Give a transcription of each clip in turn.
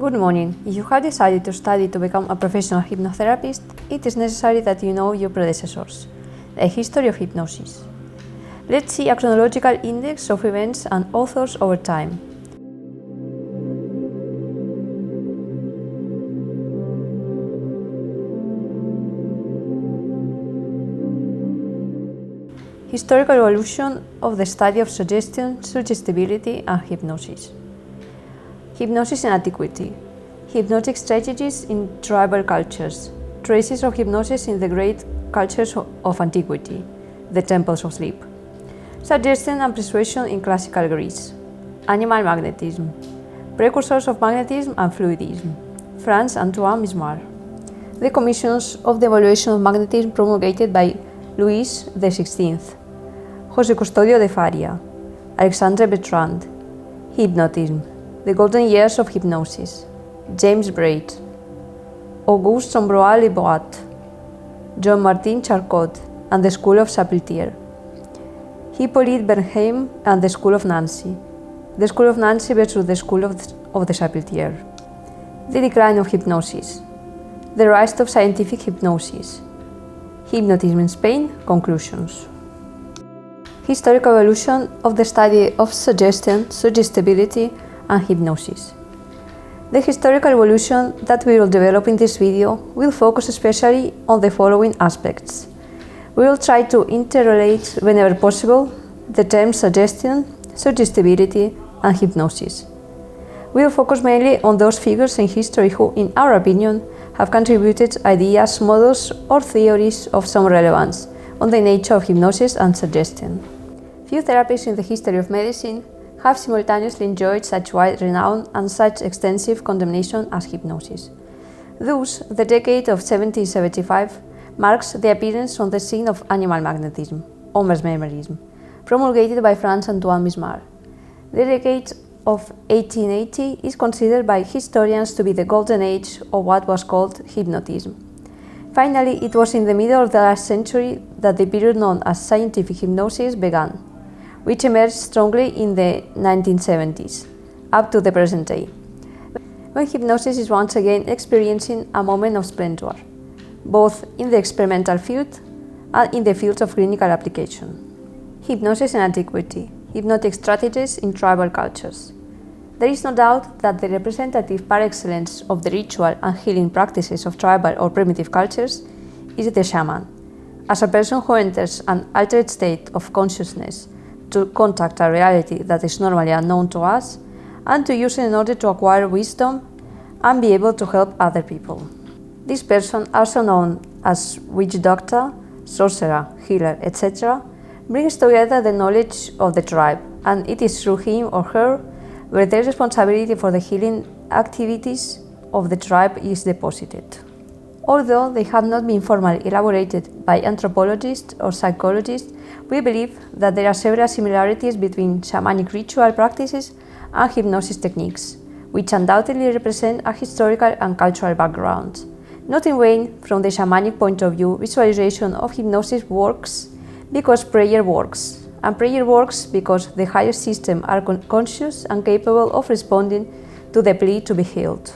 Good morning. If you have decided to study to become a professional hypnotherapist, it is necessary that you know your predecessors, the history of hypnosis. Let's see a chronological index of events and authors over time. Historical evolution of the study of suggestion, suggestibility, and hypnosis. Hypnosis in antiquity. Hypnotic strategies in tribal cultures. Traces of hypnosis in the great cultures of antiquity, the temples of sleep. Suggestion and persuasion in classical Greece. Animal magnetism. Precursors of magnetism and fluidism. France Antoine Mismar. The commissions of the evaluation of magnetism promulgated by Louis XVI. José Custodio de Faria. Alexandre Bertrand. Hypnotism. The Golden Years of Hypnosis. James Braid. Auguste Ambroise-Leboat. Jean-Martin Charcot and the School of Sapeltier. Hippolyte Bernheim and the School of Nancy. The School of Nancy versus the School of the Sapeltier. The decline of hypnosis. The rise of scientific hypnosis. Hypnotism in Spain. Conclusions. Historical evolution of the study of suggestion, suggestibility, and hypnosis. The historical evolution that we will develop in this video will focus especially on the following aspects. We will try to interrelate, whenever possible, the terms suggestion, suggestibility, and hypnosis. We will focus mainly on those figures in history who, in our opinion, have contributed ideas, models, or theories of some relevance on the nature of hypnosis and suggestion. Few therapists in the history of medicine have simultaneously enjoyed such wide renown and such extensive condemnation as hypnosis. Thus, the decade of 1775 marks the appearance on the scene of animal magnetism, or mesmerism, promulgated by Franz Antoine Mismar. The decade of 1880 is considered by historians to be the golden age of what was called hypnotism. Finally, it was in the middle of the last century that the period known as scientific hypnosis began, which emerged strongly in the 1970s, up to the present day, when hypnosis is once again experiencing a moment of splendor, both in the experimental field and in the fields of clinical application. Hypnosis in antiquity. Hypnotic strategies in tribal cultures. There is no doubt that the representative par excellence of the ritual and healing practices of tribal or primitive cultures is the shaman, as a person who enters an altered state of consciousness to contact a reality that is normally unknown to us, and to use it in order to acquire wisdom and be able to help other people. This person, also known as witch doctor, sorcerer, healer, etc., brings together the knowledge of the tribe, and it is through him or her where the responsibility for the healing activities of the tribe is deposited. Although they have not been formally elaborated by anthropologists or psychologists, we believe that there are several similarities between shamanic ritual practices and hypnosis techniques, which undoubtedly represent a historical and cultural background. Not in vain, from the shamanic point of view, visualization of hypnosis works because prayer works, and prayer works because the higher system are conscious and capable of responding to the plea to be healed.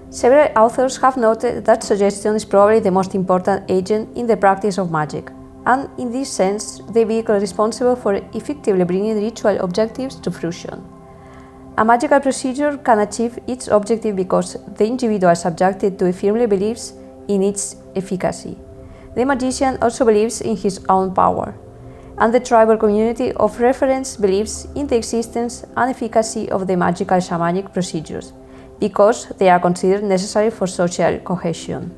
Several authors have noted that suggestion is probably the most important agent in the practice of magic, and in this sense, the vehicle responsible for effectively bringing ritual objectives to fruition. A magical procedure can achieve its objective because the individual subjected to it firmly believes in its efficacy. The magician also believes in his own power, and the tribal community of reference believes in the existence and efficacy of the magical shamanic procedures, because they are considered necessary for social cohesion.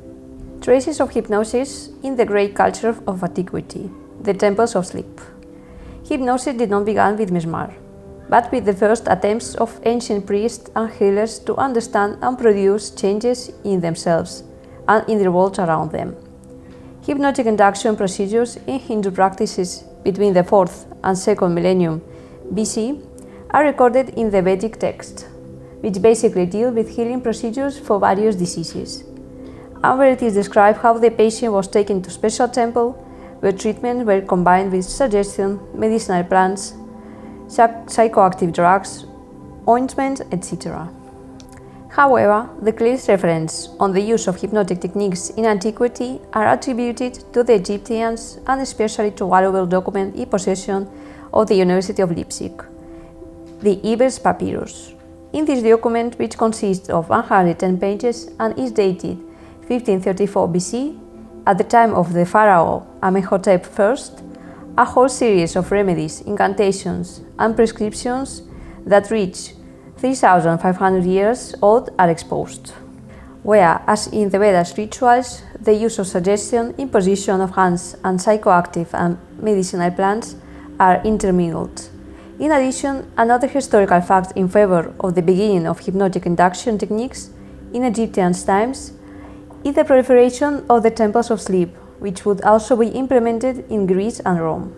Traces of hypnosis in the great culture of antiquity, the temples of sleep. Hypnosis did not begin with Mesmer, but with the first attempts of ancient priests and healers to understand and produce changes in themselves and in the world around them. Hypnotic induction procedures in Hindu practices between the 4th and 2nd millennium BC are recorded in the Vedic text, which basically deal with healing procedures for various diseases, and where it is described how the patient was taken to a special temple where treatments were combined with suggestion, medicinal plants, psychoactive drugs, ointments, etc. However, the clearest reference on the use of hypnotic techniques in antiquity are attributed to the Egyptians and especially to a valuable document in possession of the University of Leipzig, the Ebers Papyrus. In this document, which consists of 110 pages and is dated 1534 BC, at the time of the pharaoh Amenhotep I, a whole series of remedies, incantations, and prescriptions that reach 3,500 years old are exposed, where, as in the Vedas rituals, the use of suggestion, imposition of hands, and psychoactive and medicinal plants are intermingled. In addition, another historical fact in favor of the beginning of hypnotic induction techniques in Egyptian times is the proliferation of the temples of sleep, which would also be implemented in Greece and Rome.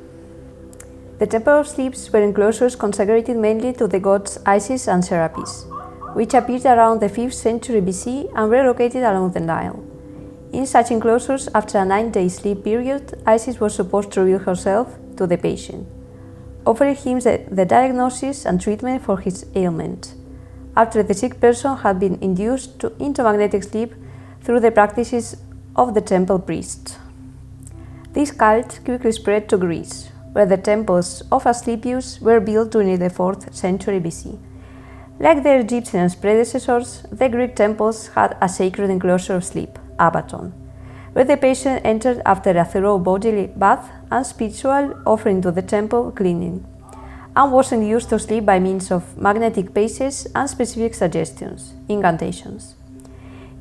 The Temple of Sleeps were enclosures consecrated mainly to the gods Isis and Serapis, which appeared around the 5th century BC and were located along the Nile. In such enclosures, after a 9-day sleep period, Isis was supposed to reveal herself to the patient, offering him the diagnosis and treatment for his ailment, after the sick person had been induced into magnetic sleep through the practices of the temple priests. This cult quickly spread to Greece, where the temples of Asclepius were built during the 4th century BC. Like their Egyptian predecessors, the Greek temples had a sacred enclosure of sleep, abaton, where the patient entered after a thorough bodily bath and spiritual offering to the temple cleaning, and was induced to sleep by means of magnetic paces and specific suggestions, incantations,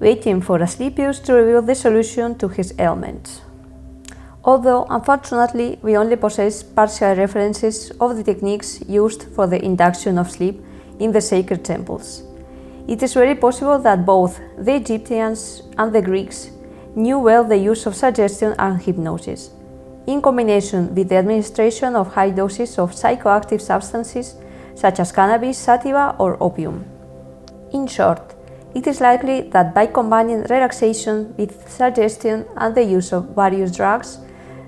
waiting for Asclepius to reveal the solution to his ailment. Although, unfortunately, we only possess partial references of the techniques used for the induction of sleep in the sacred temples, it is very possible that both the Egyptians and the Greeks knew well the use of suggestion and hypnosis, in combination with the administration of high doses of psychoactive substances such as cannabis, sativa, or opium. In short, it is likely that by combining relaxation with suggestion and the use of various drugs,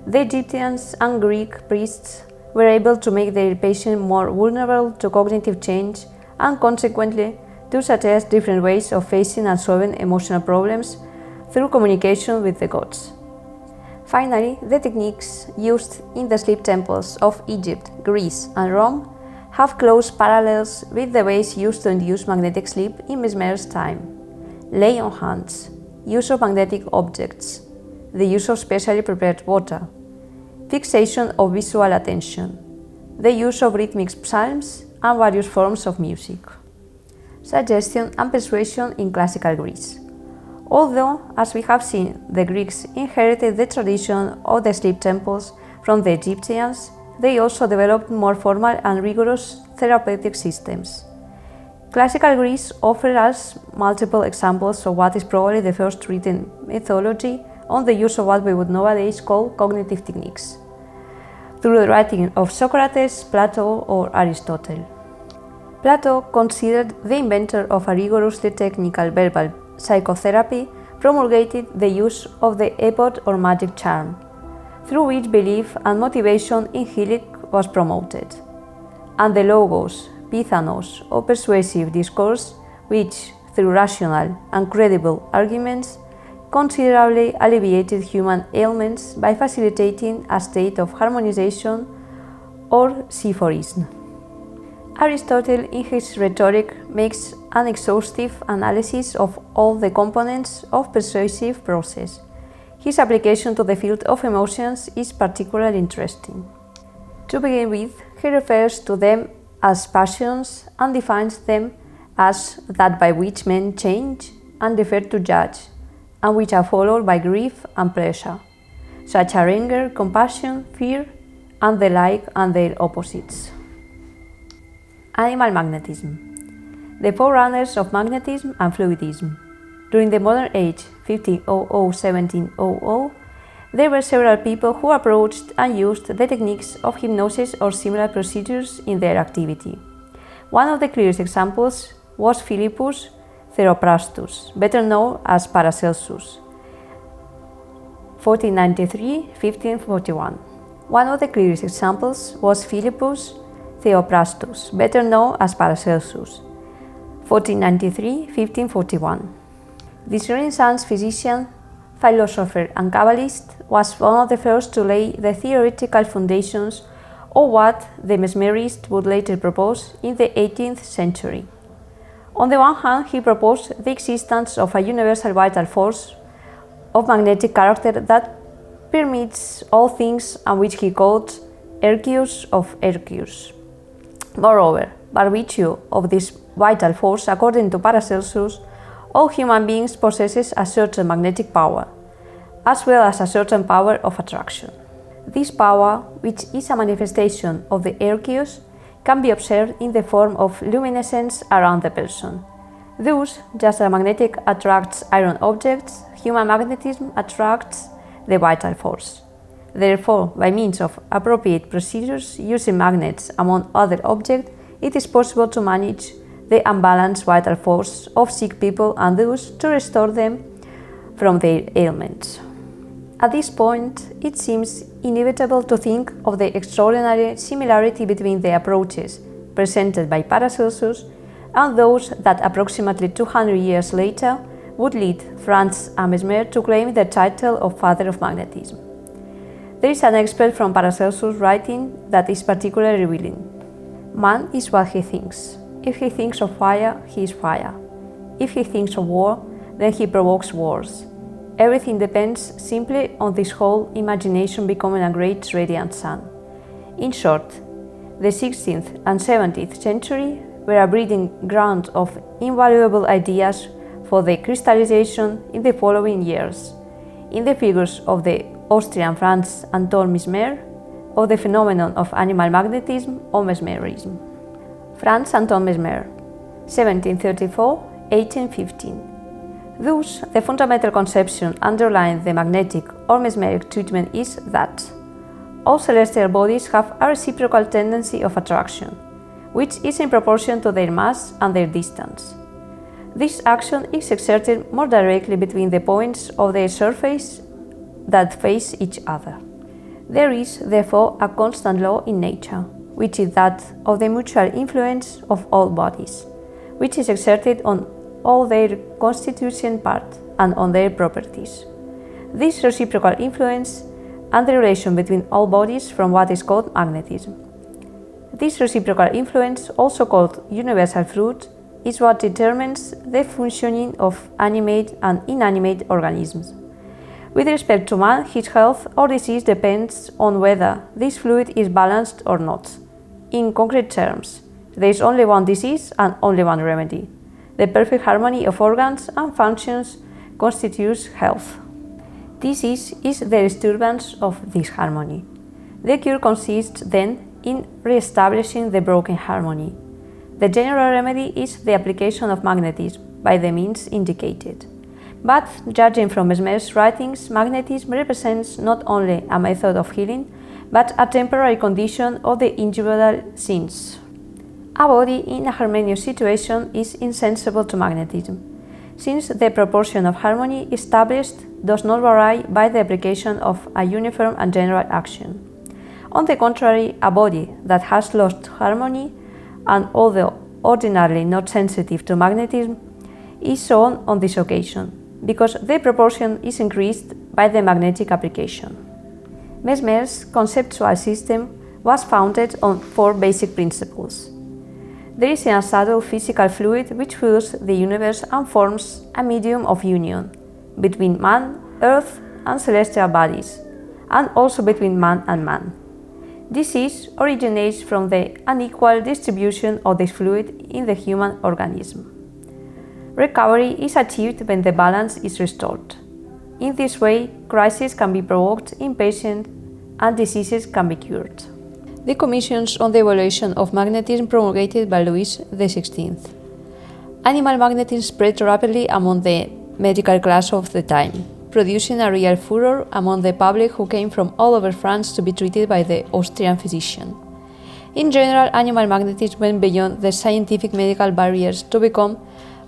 the Egyptians and Greek priests were able to make their patient more vulnerable to cognitive change and consequently to suggest different ways of facing and solving emotional problems through communication with the gods. Finally, the techniques used in the sleep temples of Egypt, Greece, and Rome have close parallels with the ways used to induce magnetic sleep in Mesmer's time: lay on hands, use of magnetic objects, the use of specially prepared water, fixation of visual attention, the use of rhythmic psalms, and various forms of music. Suggestion and persuasion in classical Greece. Although, as we have seen, the Greeks inherited the tradition of the sleep temples from the Egyptians, they also developed more formal and rigorous therapeutic systems. Classical Greece offers us multiple examples of what is probably the first written methodology on the use of what we would nowadays call cognitive techniques, through the writing of Socrates, Plato, or Aristotle. Plato, considered the inventor of a rigorously technical verbal psychotherapy, promulgated the use of the epod or magic charm, through which belief and motivation in healing was promoted, and the logos, pithanos, or persuasive discourse, which, through rational and credible arguments, considerably alleviated human ailments by facilitating a state of harmonization or symphorism. Aristotle, in his Rhetoric, makes an exhaustive analysis of all the components of persuasive process. His application to the field of emotions is particularly interesting. To begin with, he refers to them as passions and defines them as that by which men change and defer to judge, and which are followed by grief and pleasure, such are anger, compassion, fear, and the like, and their opposites. Animal magnetism. The forerunners of magnetism and fluidism. During the modern age, 1500–1700, there were several people who approached and used the techniques of hypnosis or similar procedures in their activity. One of the clearest examples was Philippus Theophrastus, better known as Paracelsus, 1493–1541. One of the clearest examples was Philippus Theophrastus, better known as Paracelsus, 1493–1541. This Renaissance physician, philosopher and Kabbalist was one of the first to lay the theoretical foundations of what the Mesmerists would later propose in the 18th century. On the one hand, he proposed the existence of a universal vital force of magnetic character that permeates all things and which he called Hercules of Hercules. Moreover, by virtue of this vital force, according to Paracelsus, all human beings possess a certain magnetic power, as well as a certain power of attraction. This power, which is a manifestation of the Hercules, can be observed in the form of luminescence around the person. Thus, just as magnetic attracts iron objects, human magnetism attracts the vital force. Therefore, by means of appropriate procedures using magnets among other objects, it is possible to manage the unbalanced vital force of sick people and thus to restore them from their ailments. At this point, it seems inevitable to think of the extraordinary similarity between the approaches presented by Paracelsus and those that approximately 200 years later would lead Franz and Mesmer to claim the title of Father of Magnetism. There is an expert from Paracelsus writing that is particularly revealing. Man is what he thinks. If he thinks of fire, he is fire. If he thinks of war, then he provokes wars. Everything depends simply on this whole imagination becoming a great radiant sun. In short, the 16th and 17th century were a breeding ground of invaluable ideas for the crystallization in the following years, in the figures of the Austrian Franz Anton Mesmer, of the phenomenon of animal magnetism or mesmerism. Franz Anton Mesmer, 1734–1815. Thus, the fundamental conception underlying the magnetic or mesmeric treatment is that all celestial bodies have a reciprocal tendency of attraction, which is in proportion to their mass and their distance. This action is exerted more directly between the points of their surface that face each other. There is, therefore, a constant law in nature, which is that of the mutual influence of all bodies, which is exerted on all their constituent parts and on their properties. This reciprocal influence and the relation between all bodies from what is called magnetism. This reciprocal influence, also called universal fruit, is what determines the functioning of animate and inanimate organisms. With respect to man, his health or disease depends on whether this fluid is balanced or not. In concrete terms, there is only one disease and only one remedy. The perfect harmony of organs and functions constitutes health. Disease is the disturbance of this harmony. The cure consists then in re-establishing the broken harmony. The general remedy is the application of magnetism by the means indicated. But, judging from Mesmer's writings, magnetism represents not only a method of healing, but a temporary condition of the individual sins. A body in a harmonious situation is insensible to magnetism, since the proportion of harmony established does not vary by the application of a uniform and general action. On the contrary, a body that has lost harmony, and although ordinarily not sensitive to magnetism, is so on this occasion, because the proportion is increased by the magnetic application. Mesmer's conceptual system was founded on 4 basic principles. There is a subtle physical fluid which fills the universe and forms a medium of union between man, earth, and celestial bodies, and also between man and man. Disease originates from the unequal distribution of this fluid in the human organism. Recovery is achieved when the balance is restored. In this way, crises can be provoked in patients and diseases can be cured. The commissions on the evaluation of magnetism promulgated by Louis XVI. Animal magnetism spread rapidly among the medical class of the time, producing a real furor among the public who came from all over France to be treated by the Austrian physician. In general, animal magnetism went beyond the scientific medical barriers to become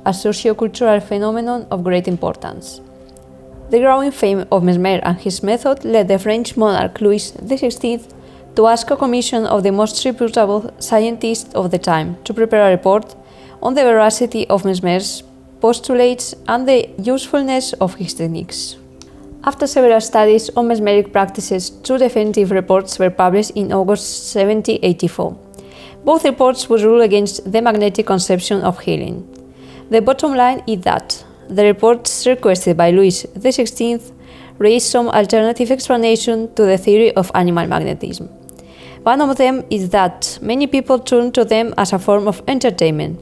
a socio-cultural phenomenon of great importance. The growing fame of Mesmer and his method led the French monarch Louis XVI to ask a commission of the most reputable scientists of the time to prepare a report on the veracity of Mesmer's postulates and the usefulness of his techniques. After several studies on mesmeric practices, two definitive reports were published in August 1784. Both reports would rule against the magnetic conception of healing. The bottom line is that the reports requested by Louis XVI raised some alternative explanation to the theory of animal magnetism. One of them is that many people turn to them as a form of entertainment,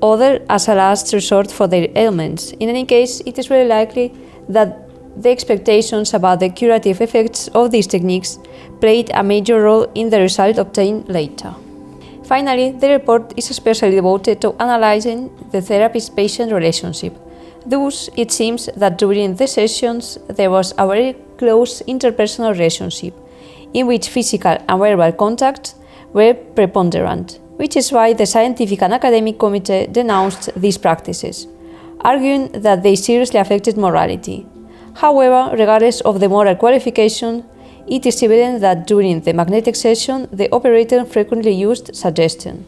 others as a last resort for their ailments. In any case, it is very likely that the expectations about the curative effects of these techniques played a major role in the result obtained later. Finally, the report is especially devoted to analyzing the therapist-patient relationship. Thus, it seems that during the sessions there was a very close interpersonal relationship, in which physical and verbal contact were preponderant, which is why the scientific and academic committee denounced these practices, arguing that they seriously affected morality. However, regardless of the moral qualification, it is evident that during the magnetic session, the operator frequently used suggestion.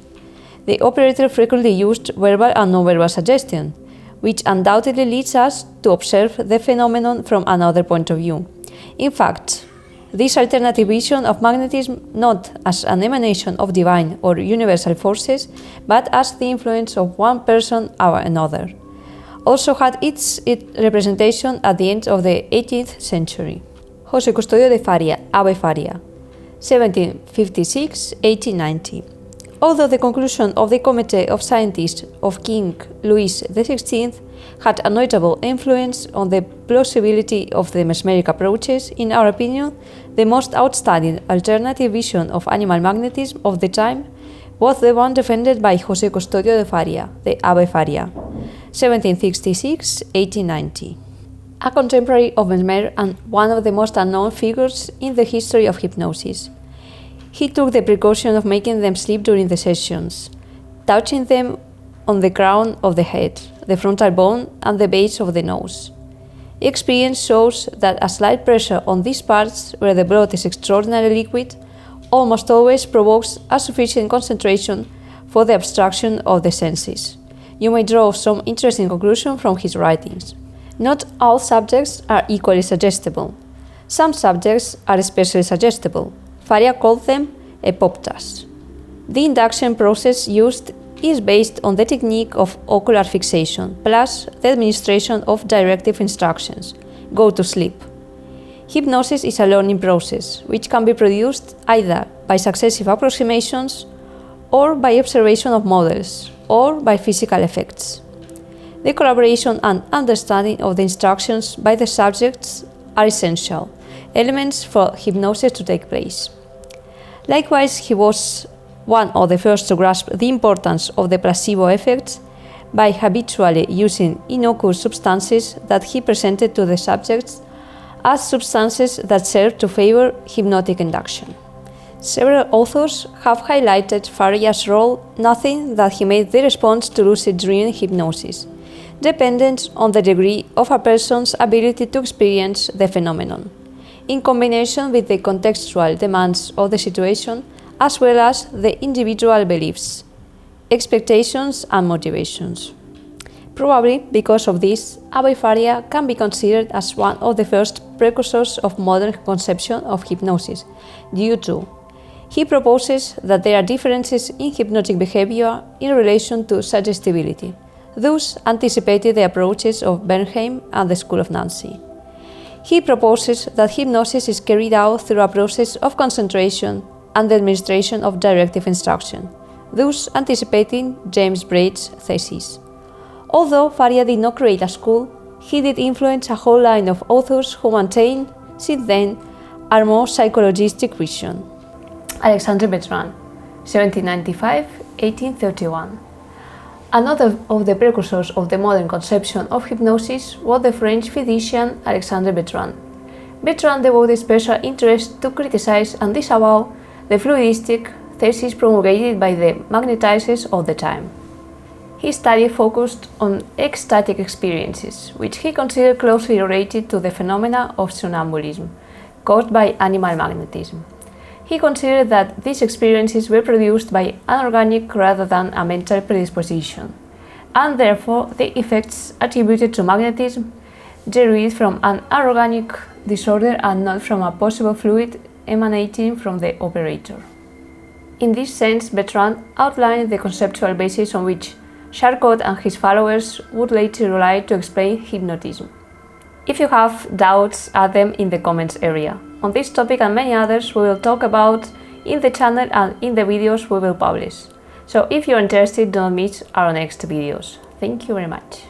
The operator frequently used verbal and non-verbal suggestion, which undoubtedly leads us to observe the phenomenon from another point of view. In fact, this alternative vision of magnetism not as an emanation of divine or universal forces, but as the influence of one person over another, also had its representation at the end of the 18th century. José Custodio de Faria, Ave Faria, 1756–1890. Although the conclusion of the Committee of Scientists of King Louis XVI had a notable influence on the plausibility of the mesmeric approaches, in our opinion, the most outstanding alternative vision of animal magnetism of the time was the one defended by José Custodio de Faria, the Ave Faria, 1766–1890. A contemporary of Mesmer and one of the most unknown figures in the history of hypnosis. He took the precaution of making them sleep during the sessions, touching them on the crown of the head, the frontal bone, and the base of the nose. Experience shows that a slight pressure on these parts, where the blood is extraordinarily liquid, almost always provokes a sufficient concentration for the abstraction of the senses. You may draw some interesting conclusions from his writings. Not all subjects are equally suggestible. Some subjects are especially suggestible. Faria called them epoptas. The induction process used is based on the technique of ocular fixation, plus the administration of directive instructions. Go to sleep. Hypnosis is a learning process, which can be produced either by successive approximations, or by observation of models, or by physical effects. The collaboration and understanding of the instructions by the subjects are essential elements for hypnosis to take place. Likewise, he was one of the first to grasp the importance of the placebo effect by habitually using innocuous substances that he presented to the subjects as substances that serve to favor hypnotic induction. Several authors have highlighted Faria's role, noting that he made the response to lucid dream hypnosis dependent on the degree of a person's ability to experience the phenomenon, in combination with the contextual demands of the situation as well as the individual beliefs, expectations and motivations. Probably because of this, Ave Faria can be considered as one of the first precursors of modern conception of hypnosis, due to he proposes that there are differences in hypnotic behavior in relation to suggestibility, thus anticipated the approaches of Bernheim and the School of Nancy. He proposes that hypnosis is carried out through a process of concentration and the administration of directive instruction, thus anticipating James Braid's thesis. Although Faria did not create a school, he did influence a whole line of authors who maintain, since then, a more psychologistic vision. Alexandre Bertrand, 1795–1831. Another of the precursors of the modern conception of hypnosis was the French physician Alexandre Bertrand. Bertrand devoted special interest to criticize and disavow the fluidistic thesis promulgated by the magnetizers of the time. His study focused on ecstatic experiences, which he considered closely related to the phenomena of somnambulism caused by animal magnetism. He considered that these experiences were produced by an organic rather than a mental predisposition, and therefore the effects attributed to magnetism derived from an anorganic disorder and not from a possible fluid emanating from the operator. In this sense, Bertrand outlined the conceptual basis on which Charcot and his followers would later rely to explain hypnotism. If you have doubts, add them in the comments area. On this topic and many others we will talk about in the channel and in the videos we will publish. So if you're interested, don't miss our next videos. Thank you very much.